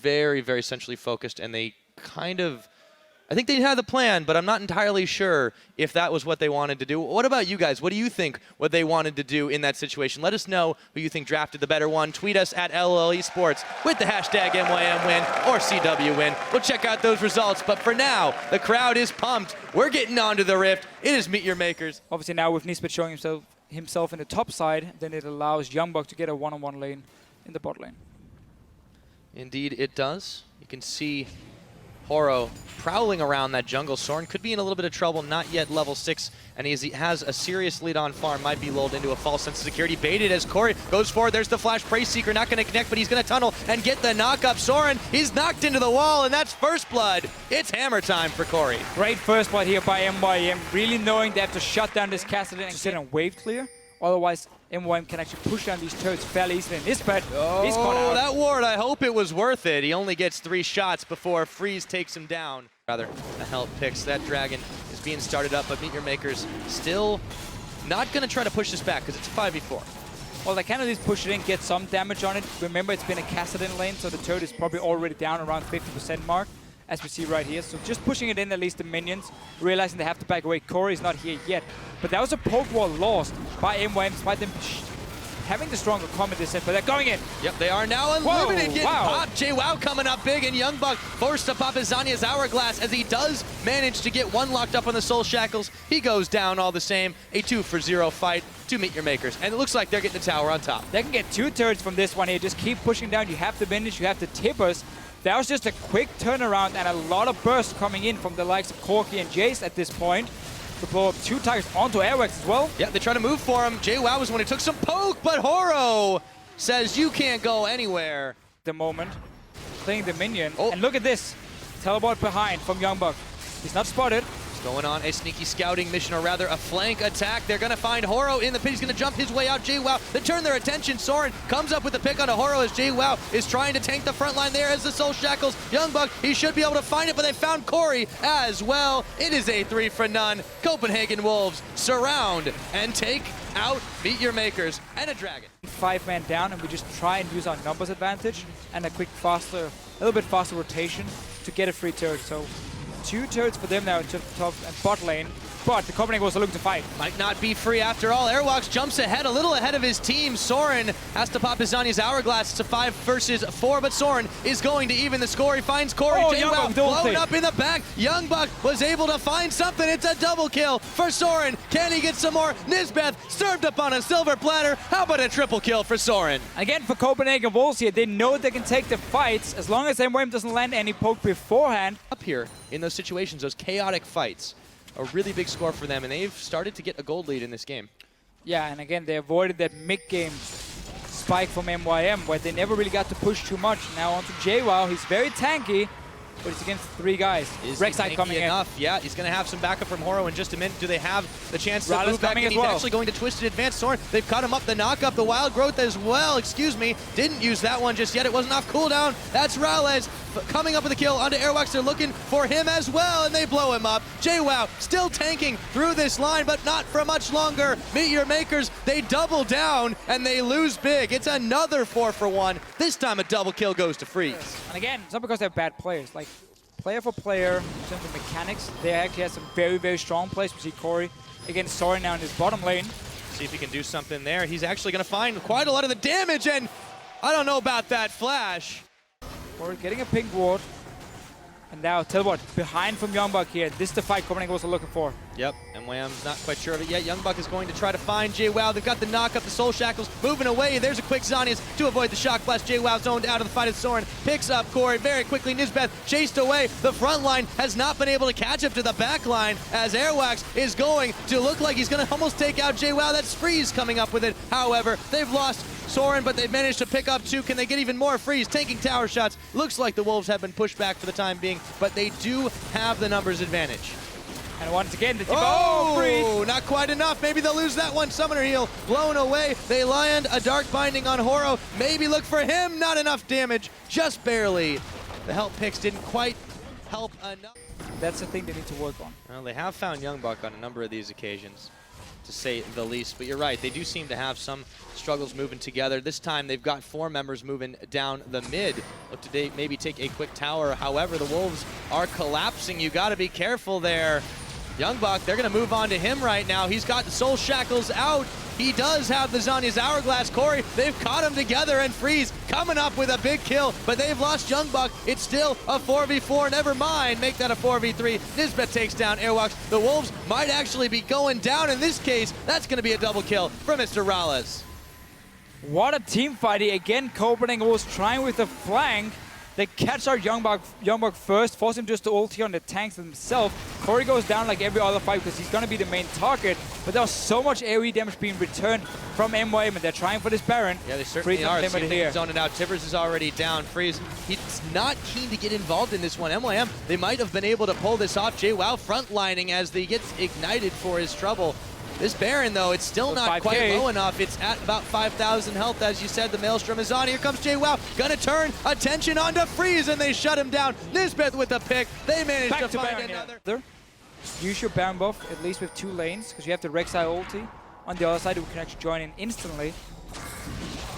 very, very centrally focused, and they kind of, I think they had the plan, but I'm not entirely sure if that was what they wanted to do. What about you guys? What do you think what they wanted to do in that situation? Let us know who you think drafted the better one. Tweet us at eSports with the hashtag MYMWin or CWWin. We'll check out those results, but for now, the crowd is pumped. We're getting onto the Rift. It is Meet Your Makers. Obviously now with Nisbet showing himself in the top side, then it allows Youngbuck to get a one-on-one lane in the bot lane. Indeed it does. You can see Horo prowling around that jungle. Soren could be in a little bit of trouble, not yet level 6, and he has a serious lead on farm. Might be lulled into a false sense of security. Baited as Corey goes forward. There's the flash. Prey Seeker not going to connect, but he's going to tunnel and get the knock up. Soren, he's knocked into the wall, and that's first blood. It's hammer time for Corey. Great first blood here by MYM, really knowing they have to shut down this castle and sit and wave clear. Otherwise, MYM can actually push down these turrets fairly easily. And Nisbet, he's caught out. That ward, I hope it was worth it. He only gets 3 shots before Freeze takes him down. Rather, the help picks. That dragon is being started up, but Meet Your Makers still not going to try to push this back because it's a 5v4. Well, they can at least push it in, get some damage on it. Remember, it's been a Kassadin lane, so the turret is probably already down around 50% mark, as we see right here. So just pushing it in, at least the minions, realizing they have to back away. Corey's not here yet. But that was a poke wall lost by MYM, despite them having the stronger combat this set, but they're going in. Yep, they are now unlimited. Getting wow. popped. JWoww coming up big, and Youngbuck forced to pop his Zanya's Hourglass as he does manage to get one locked up on the Soul Shackles. He goes down all the same. A 2-for-0 fight to Meet Your Makers. And it looks like they're getting the tower on top. They can get 2 turrets from this one here. Just keep pushing down. You have the minions, you have the tippers. That was just a quick turnaround and a lot of burst coming in from the likes of Corki and Jace at this point. To blow up 2 targets onto Airwax as well. Yeah, they try to move for him. JWoww was when he took some poke, but Horo says you can't go anywhere. The moment, playing the minion. Oh. And look at this. Teleport behind from Youngbuck. He's not spotted. Going on a sneaky scouting mission, or rather a flank attack. They're going to find Horo in the pit. He's going to jump his way out. JWoww, they turn their attention. Soren comes up with the pick on a Horo as JWoww is trying to tank the front line there as the Soul Shackles. Youngbuck, he should be able to find it, but they found Corey as well. It is a 3-for-none. Copenhagen Wolves surround and take out Meet Your Makers and a dragon. 5-man down, and we just try and use our numbers advantage and a little bit faster rotation to get a free turret. So 2 turrets for them now in top and bot lane, but the Copenhagen was looking to fight. Might not be free after all. Airwalks jumps ahead, a little ahead of his team. Soren has to pop his Zanya's Hourglass. It's a 5 versus 4, but Soren is going to even the score. He finds Corey. JWoww blown up in the back. Youngbuck was able to find something. It's a double kill for Soren. Can he get some more? Nisbeth served up on a silver platter. How about a triple kill for Soren? Again, for Copenhagen Wolves here, they know they can take the fights as long as MYM doesn't land any poke beforehand. Up here in those situations, those chaotic fights, a really big score for them, and they've started to get a gold lead in this game. Yeah, and again, they avoided that mid-game spike from MYM, where they never really got to push too much. Now onto JWoww, he's very tanky, but he's against 3 guys. Rek'Sai coming enough? in. Yeah, he's going to have some backup from Horo in just a minute. Do they have the chance to move back in? He's actually going to Twisted Advance. Soren, they've cut him up. The knock up, the Wild Growth as well. Excuse me, didn't use that one just yet. It wasn't off cooldown. That's Rales coming up with a kill onto Airwax. They're looking for him as well, and they blow him up. JWoww still tanking through this line, but not for much longer. Meet Your Makers, they double down, and they lose big. It's another 4-for-1. This time a double kill goes to Freeze. And again, it's not because they're bad players. Like, player for player, in terms of mechanics, they actually have some very, very strong plays. We see Corey against Soren now in his bottom lane. See if he can do something there. He's actually going to find quite a lot of the damage, and I don't know about that flash. Corey getting a pink ward. And now, teleport behind from Youngbuck here. This is the fight Copenhagen was looking for. Yep, MYM's not quite sure of it yet. Youngbuck is going to try to find JWoww. They've got the knock up, the Soul Shackles moving away. There's a quick Zanya's to avoid the Shock Blast. JWoww zoned out of the fight as Soren picks up Corey very quickly. Nisbeth chased away. The front line has not been able to catch up to the back line as Airwax is going to look like he's going to almost take out JWoww. That's Freeze coming up with it. However, they've lost Soren, but they've managed to pick up 2. Can they get even more? Freeze taking tower shots. Looks like the Wolves have been pushed back for the time being, but they do have the numbers advantage. And once again, the Freeze! Not quite enough. Maybe they'll lose that one. Summoner heal blown away. They land a Dark Binding on Horo. Maybe look for him. Not enough damage. Just barely. The help picks didn't quite help enough. That's the thing they need to work on. Well, they have found Youngbuck on a number of these occasions. to say the least. But you're right, they do seem to have some struggles moving together. This time they've got 4 members moving down the mid. Look to maybe take a quick tower. However, the Wolves are collapsing. You got to be careful there. Youngbuck, they're going to move on to him right now. He's got the Soul Shackles out. He does have the Zhonya's Hourglass. Corey, they've caught him together, and Freeze coming up with a big kill, but they've lost Youngbuck. It's still a 4v4. Never mind, make that a 4v3. Nisbet takes down Airwalks. The Wolves might actually be going down in this case. That's going to be a double kill for Mr. Rales. What a team fight. Again, Copenhagen was trying with the flank. They catch our Youngbuck first, force him just to ulti on the tanks themselves. Corey goes down like every other fight because he's going to be the main target. But there was so much AoE damage being returned from MYM, and they're trying for this Baron. Yeah, they certainly Freeze are. unlimited here. Zoning out. Tibbers is already down. Freeze, he's not keen to get involved in this one. MYM, they might have been able to pull this off. JWoww frontlining as they get ignited for his trouble. This Baron, though, it's still not 5K. quite low enough. It's at about 5,000 health. As you said, the Maelstrom is on. Here comes JWoww. Gonna turn attention onto Freeze, and they shut him down. Nisbeth with the pick. They managed Back to find Baron, another. Yeah. Use your Baron buff, at least with 2 lanes, because you have the Rek'Sai ulti. On the other side, we can actually join in instantly.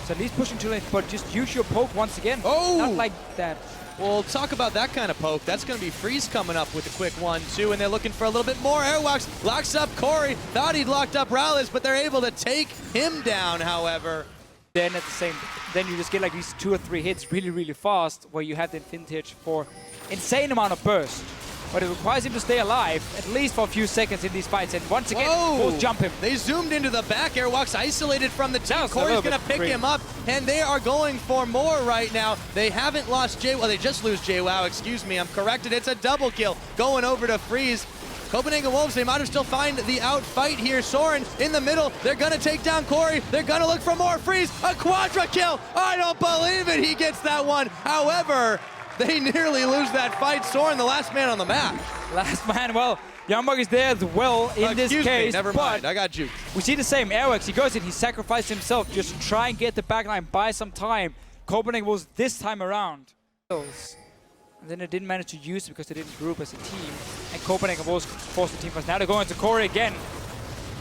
So at least pushing 2 lanes, but just use your poke once again. Oh! Not like that. Well, talk about that kind of poke. That's going to be Freeze coming up with a quick 1-2, and they're looking for a little bit more. Airwalks locks up Corey. Thought he'd locked up Rales, but they're able to take him down, however. Then at the same, then you just get like these 2 or 3 hits really, really fast, where you have the Infinity for insane amount of burst. But it requires him to stay alive, at least for a few seconds in these fights. And once again, we'll jump him. They zoomed into the back. Airwalks isolated from the team. Corey's going to pick him up, and they are going for more right now. They haven't lost well, they just lose JWoww, excuse me. I'm corrected. It's a double kill going over to Freeze. Copenhagen Wolves, they might have still find the outfight here. Soren in the middle. They're going to take down Corey. They're going to look for more. Freeze, a quadra kill. I don't believe it. He gets that one. However, they nearly lose that fight. Soren, the last man on the map. Last man, well, Youngbuck is there as well in this case. Never mind, I got you. We see the same. Airwax, he goes in, he sacrificed himself just to try and get the backline, buy some time. Copenhagen was this time around. And then they didn't manage to use it because they didn't group as a team. And Copenhagen was forced to team first. Now they're going to Corey again.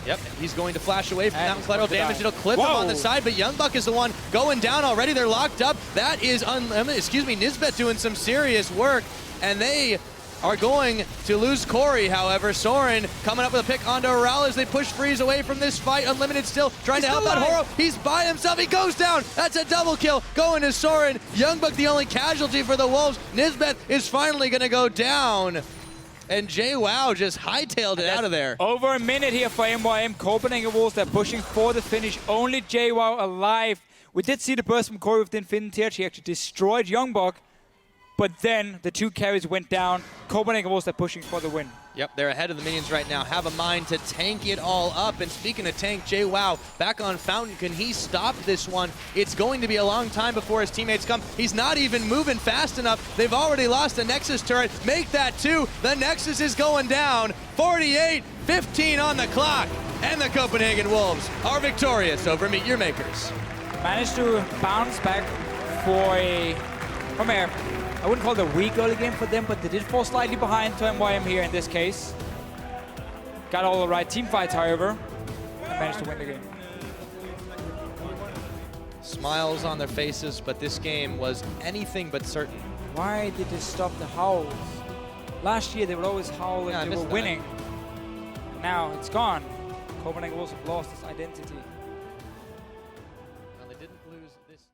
Yep, he's going to flash away from that collateral going to damage. die. It'll clip him on the side, but Youngbuck is the one going down already. They're locked up. That is Nisbet doing some serious work, and they are going to lose Corey. However, Soren coming up with a pick onto Rales. They push Freeze away from this fight. Unlimited still trying to help out Horo. He's by himself. He goes down. That's a double kill going to Soren. Youngbuck the only casualty for the Wolves. Nisbet is finally going to go down. And JWoww just hightailed it out of there. Over a minute here for MYM. Copenhagen Wolves, they're pushing for the finish. Only JWoww alive. We did see the burst from Corey with the Infinity Edge. He actually destroyed Youngbuck. But then the 2 carries went down. Copenhagen Wolves, they're pushing for the win. Yep, they're ahead of the minions right now. Have a mind to tank it all up. And speaking of tank, JWoww back on Fountain. Can he stop this one? It's going to be a long time before his teammates come. He's not even moving fast enough. They've already lost the Nexus turret. Make that 2. The Nexus is going down. 48-15 on the clock. And the Copenhagen Wolves are victorious over Meet Your Makers. Managed to bounce back for from a I wouldn't call it a weak early game for them, but they did fall slightly behind to MYM here in this case. Got all the right team fights, however, and managed to win the game. Smiles on their faces, but this game was anything but certain. Why did they stop the howls? Last year they would always howl if they were winning. Now it's gone. Copenhagen Wolves have lost its identity.